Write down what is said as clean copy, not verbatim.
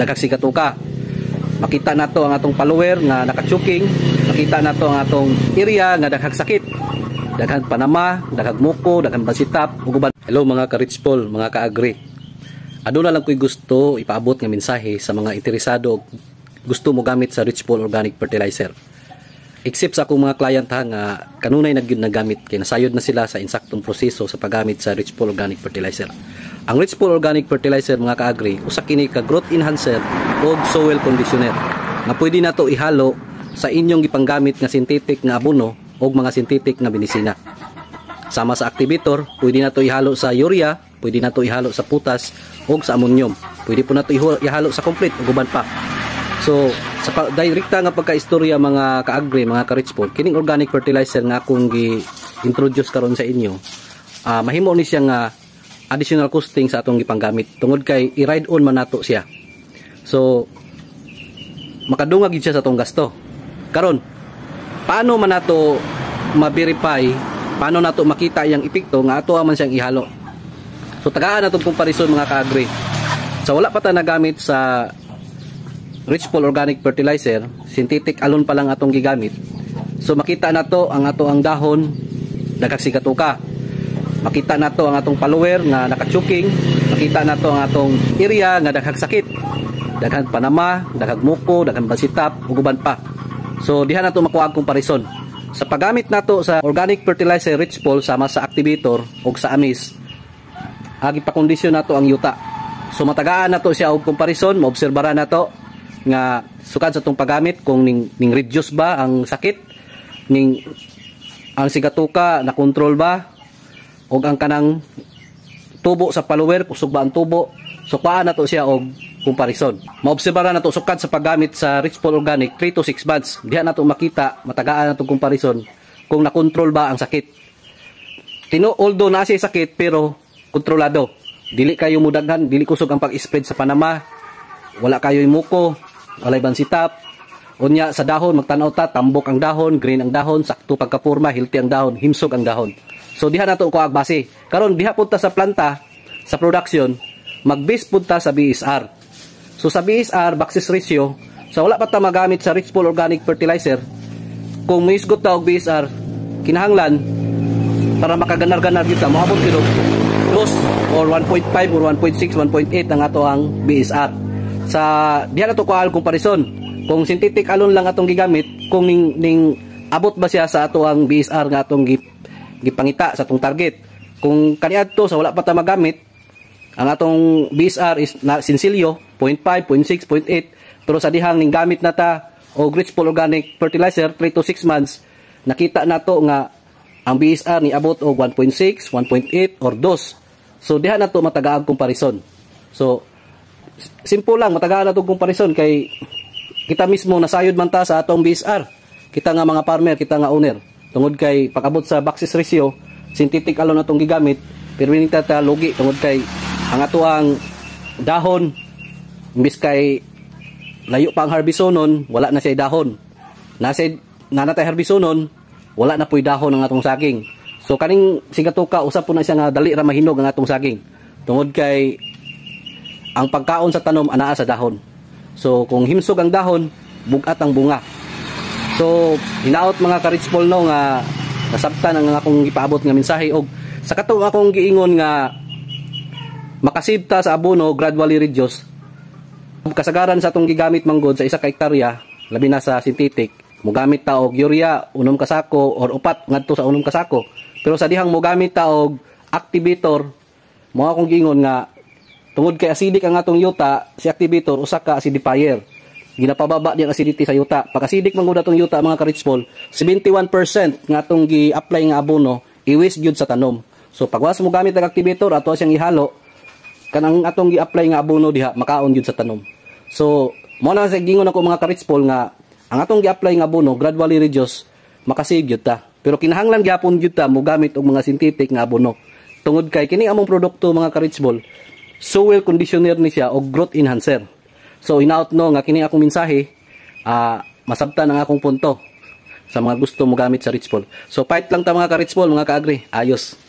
daghang sigatuka. Makita nato ang atong follower nga naka-choking, makita nato ang atong area nga daghang sakit, daghang panama, daghang muko, daghang basitap ug uban. Hello mga ka-Rich Paul, mga ka-agri. Aduna lang ko'y gusto ipaabot nga mensahe sa mga interesado og gusto mo gamit sa Rich Paul Organic Fertilizer. Except sa akong mga client ha nga kanunay nagamit kay nasayod na sila sa insaktong proseso sa paggamit sa Rich Paul Organic Fertilizer. Ang Rich Paul Organic Fertilizer mga ka-agri, usa kini ka growth enhancer o soil conditioner na pwede nato ihalo sa inyong gipanggamit nga synthetic nga abono o mga synthetic nga binisina. Sama sa activator, pwede nato ihalo sa urea, pwede nato ihalo sa putas o sa ammonium. Pwede po nato ihalo sa complete ug uban pa. So, sa direkta nga pagka-istorya mga ka-agri, mga ka-Rich Paul, kining organic fertilizer nga akong gi-introduce karon sa inyo, mahimo ni siya nga additional costing sa atong gipanggamit tungod kay i-ride on man nato siya. So, makadungag gid siya sa atong gasto. Karon, paano man nato ma-verify, paano nato makita yang epekto nga ato man siyang ihalo? So, tagaan natong comparison mga ka-agri. So, wala pa ta nagamit sa Rich Paul Organic Fertilizer, synthetic alone pa lang atong gigamit. So makita nato ang ato ang dahon daghang sigatuka. Makita nato ang atong follower nga naka-choking, makita nato ang atong area nga daghang sakit, daghang panama, daghang muko, daghang basitap ug uban pa. So diha nato makuha ang comparison. Sa paggamit nato sa Organic Fertilizer Rich Paul sama sa activator ug sa amis, agi pa kondisyon nato ang yuta. So matagaan nato siya og comparison, maobserbahan nato nga sukad sa itong paggamit kung ning reduce ba ang sakit, ang sigatuka na control ba, o ang kanang tubo sa follower, kusog ba ang tubo. So paan na to siya og comparison. Maobserbahan na to sukad sa paggamit sa Rich Paul Organic 3 to 6 months. Diha na to makita, matagaan na to comparison kung na-control ba ang sakit. Although na siya sakit pero kontrolado. Dili kayo mudaghan, dili kusog ang pag-spread sa panama, wala kayo muko, walay bansitap. Unya sa dahon magtanaw ta, tambok ang dahon, green ang dahon, sakto pagkapurma, healthy ang dahon, himsog ang dahon. So diha nato ko agbase. Karon diha punta sa planta, sa production, mag-base punta sa BSR. So sa BSR Baxis ratio, so wala pa ta magamit sa Rich Paul Organic Fertilizer. Kung maisgot ta og BSR, kinahanglan para makaganar-ganar kita, moabot kilo close or 1.5 or 1.6, 1.8 ang ato ang BSR. Sa diha na to ko comparison kung synthetic alone lang atong gigamit, kung ning abot ba siya sa ato ang BSR nga atong gipangita sa atong target. Kung kaniadto sa wala pa ta magamit, ang atong BSR is na sinsilyo 0.5, 0.6, 0.8, pero sa dihang ning gamit na ta og Rich Paul Organic Fertilizer 3 to 6 months, nakita nato nga ang BSR ni abot og 1.6, 1.8 or 2. So diha na to matagaag comparison. So simple lang, matagaan na itong comparison kay kita mismo nasayod man ta sa atong BSR. Kita nga mga farmer, kita nga owner. Tungod kay pag-abot sa Baxis ratio, synthetic alone na itong gigamit, pero hindi ta lugi tungod kay ang ato ang dahon, imbis kay layo pa ang harbisonon, wala na siya dahon. Nanatay harbisonon, wala na po'y dahon ang atong saging. So kaning sigatuka, usap po na siya nga dali ra mahinog ang atong saging. Tungod kay ang pagkaon sa tanom anaa sa dahon. So kung himsog ang dahon, bugat ang bunga. So hinaot mga ka-Rich Paul no nga nasabtan ang akong ipaabot nga mensahe og sa kato akong giingon nga makasave ta sa abono gradually reduce. Kasagaran sa atong gigamit manggod sa isa ka hektarya, labi na sa synthetic, mogamit ta og urea 6 kasako or 4 ngadto sa 6 kasako. Pero sa dihang mogamit ta og activator, mo akong giingon nga tungod kay acidic ang atong yuta, si activator usa ka acidifier. Ginapababa di ang acidity sa yuta. Pag acidic man gud atong yuta mga ka-Rich Paul, 71% nga atong gi-apply nga abono iwis gyud sa tanom. So pag was mo gamit ang activator ato siyang ihalo, kanang atong gi-apply nga abono diha makaon gyud sa tanom. So mo na sa gingon ako mga ka-Rich Paul nga ang atong gi-apply nga abono gradually reduce, makasave gyud ta. Pero kinahanglan gyapon gyud ta mo gamit og mga synthetic nga abono. Tungod kay kini among produkto mga ka-Rich Paul, soil conditioner ni siya o growth enhancer. So hinaut no nga kini akong mensahe, masabtan ang akong punto sa mga gusto mo gamit sa Rich Paul. So fight lang ta mga ka-Rich Paul, mga ka-agri. Ayos.